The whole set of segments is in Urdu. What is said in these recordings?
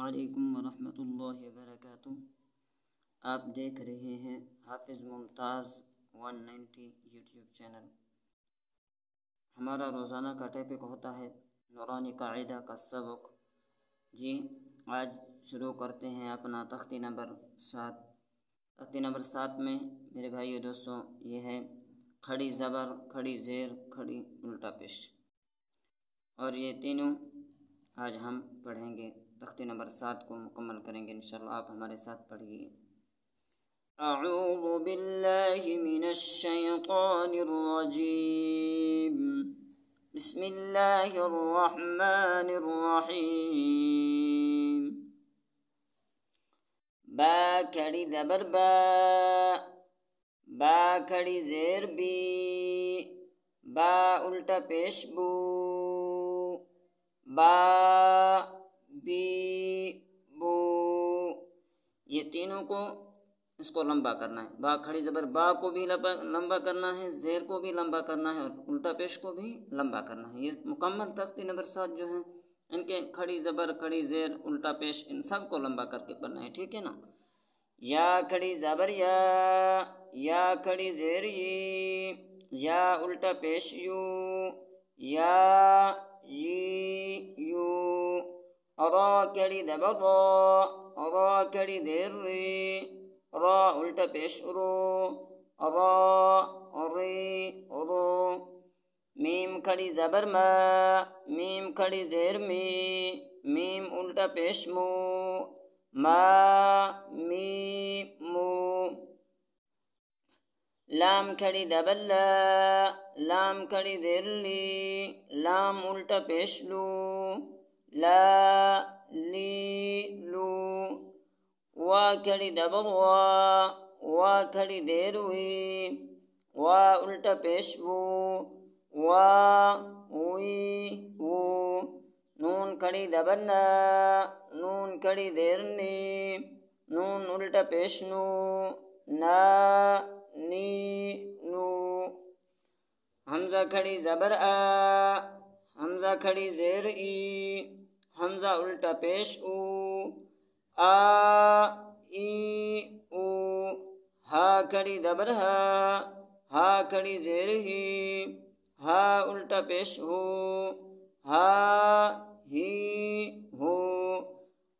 علیکم ورحمۃ اللہ وبرکاتہ۔ آپ دیکھ رہے ہیں حافظ ممتاز 190 یوٹیوب چینل۔ ہمارا روزانہ کا ٹاپک ہوتا ہے نورانی قاعدہ کا سبق۔ جی آج شروع کرتے ہیں اپنا تختی نمبر 7۔ تختی نمبر 7 میں میرے بھائیو دوستوں یہ ہے کھڑی زبر، کھڑی زیر، کھڑی الٹا پیش، اور یہ تینوں آج ہم پڑھیں گے۔ تختی نمبر 7 کو مکمل کریں گے انشاءاللہ۔ آپ ہمارے ساتھ پڑھیے۔ اعوذ باللہ من الشیطان الرجیم، بسم اللہ الرحمن الرحیم۔ با کھڑی زبر با، با کھڑی زیر بی، با الٹا پیش بو، با بی بو۔ یہ تینوں کو اس کو لمبا کرنا ہے۔ با کھڑی زبر با کو بھی لمبا کرنا ہے، زیر کو بھی لمبا کرنا ہے، اور الٹا پیش کو بھی لمبا کرنا ہے۔ یہ مکمل تختی نمبر 7 جو ہے ان کے کھڑی زبر، کھڑی زیر، الٹا پیش ان سب کو لمبا کر کے پڑھنا ہے، ٹھیک ہے نا۔ یا کھڑی زبر یا کھڑی زیر یا الٹا پیش یو، یا یو۔ را کھڑی زبر را کھڑی زیر را الٹا پیش رو، را رو۔ میم کھڑی زبر میم کھڑی زیر میم الٹا پیش مو، مو۔ لام کھڑی زبر لام کھڑی زیر لام الٹا پیش لو، لو۔ وا کھڑی زبر وا کھڑی زیر وا الٹا پیش وو، وو۔ نون کھڑی زبر نون کھڑی زیر نون الٹا پیش نو، نو۔ حمزہ کھڑی زبر حمزہ کھڑی زیر حمزہ الٹا پیش او، او۔ ہا کھڑی زبر ہا کھڑی زیر ہا الٹا پیش ہو، ہو۔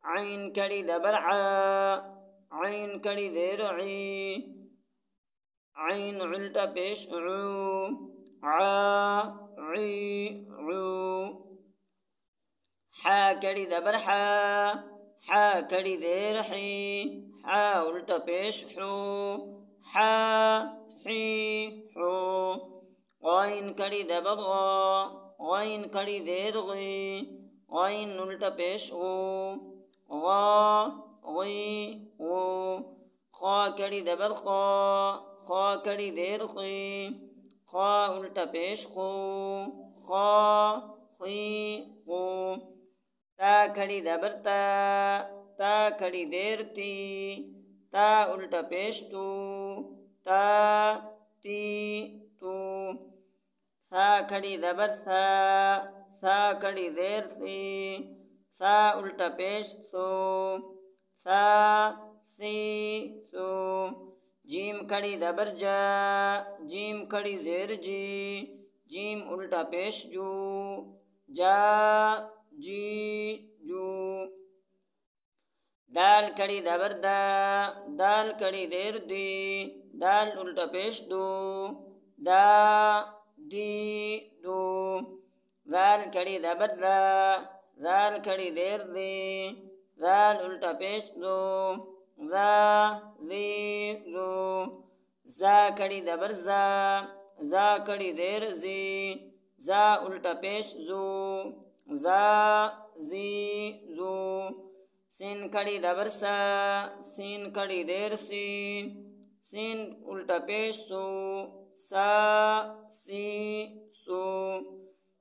عین کھڑی زبر عین کھڑی زیر عین الٹا پیش عو۔ حا کھڑی زبر حا کھڑی زیر حا الٹا پیش حو، حو۔ غین کھڑی زبر غین کھڑی زیر غین الٹا پیش غو، غو۔ خا کھڑی زبر خا کھڑی زیر خا الٹا پیش خو، خو۔ تا کھڑی زبر تا کھڑی زیر تا الٹا پیش تو، تو۔ سا کھڑی زبر سا کھڑی زیر سا الٹا پیش سو، سو۔ جیم کھڑی زبر جیم کھڑی زیر جیم الٹا پیش جو، جو۔ دال کھڑی زبر دال کھڑی زیر دال الٹا پیش دو، دو۔ زال کھڑی زبر زال کھڑی زیر زال الٹا پیش زو، زو۔ زا کھڑی زبر زا کھڑی زیر زا الٹا پیش زو، زو۔ سین کھڑی زبر سین کھڑی زیر سین الٹا پیش سو، سو۔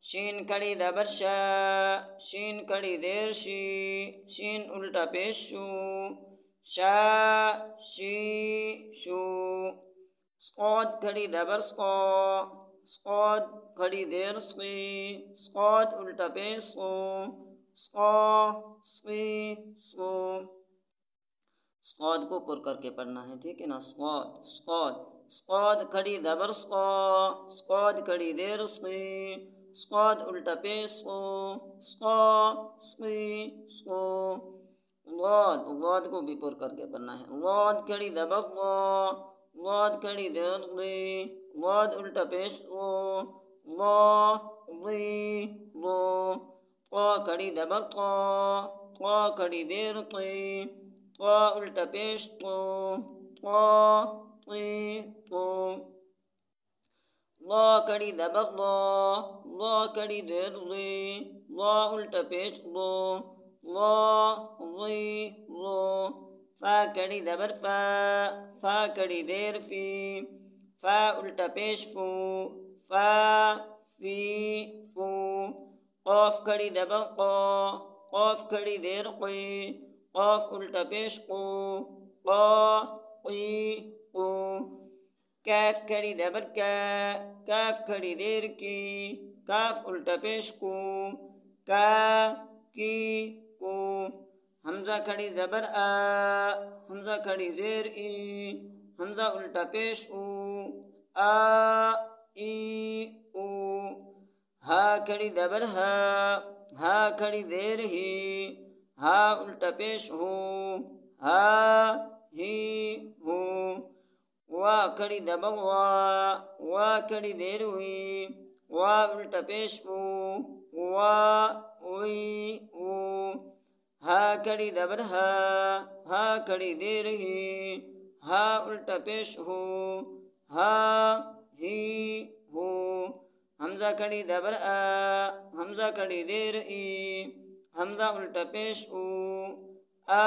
شین کھڑی زبر شین کھڑی زیر شین الٹا پیش شو، شو۔ صاد کھڑی زبر صاد کھڑی زیر صاد الٹا پیش سقا صی صو. صاد کو پر کر کے پڑھنا ہے، ٹھیک ہے نا. صاد صاد صاد کھڑی زبر صا، صاد کھڑی دیر صی، صاد الٹا پیش صو، صا صی صو. ضاد ضاد کو بھی پر کر کے پڑھنا ہے. ضاد کھڑی زبر ضا، ضاد کھڑی دیر ضی، ضاد الٹا پیش ضو، ضا ضی ضو. قا کھڑی زبر قا، قا کھڑی دیر قی، قا الٹا پیش قو، قا قی قو. ضا کھڑی زبر ضا، ضا کھڑی دیر ضی، ضا الٹا پیش ضو، ضا ضی ضو. فا کھڑی زبر فا، فا کھڑی دیر فی، فا الٹا پیش فو، فا فی فو. قاف کھڑی زبر قا، قاف کھڑی دیر قی، قاف الٹا پیش قو، قا قی قو. کاف کھڑی زبر کا، کاف کھڑی دیر کی، کاف الٹا پیش کو، کا کی کو. حمزہ کھڑی زبر آ، حمزہ کھڑی زیر ای، حمزہ الٹا پیش او، آ ای او. ہا کھڑی زبر ہا، ہا کھڑی زیر ہی، ہا الٹا پیش ہو، ہا ہی ہو. وا کھڑی زبر وا، وا کھڑی دیر ہوئی، وا الٹا پیش او، وا وی او. ہا کھڑی زبر ہا، ہا کھڑی دیر ہی، ہا الٹا پیش ہو، ہا ہی ہو. حمزہ کھڑی زبر آ، حمزہ کھڑی دیر ای، حمزہ الٹا پیش او، آ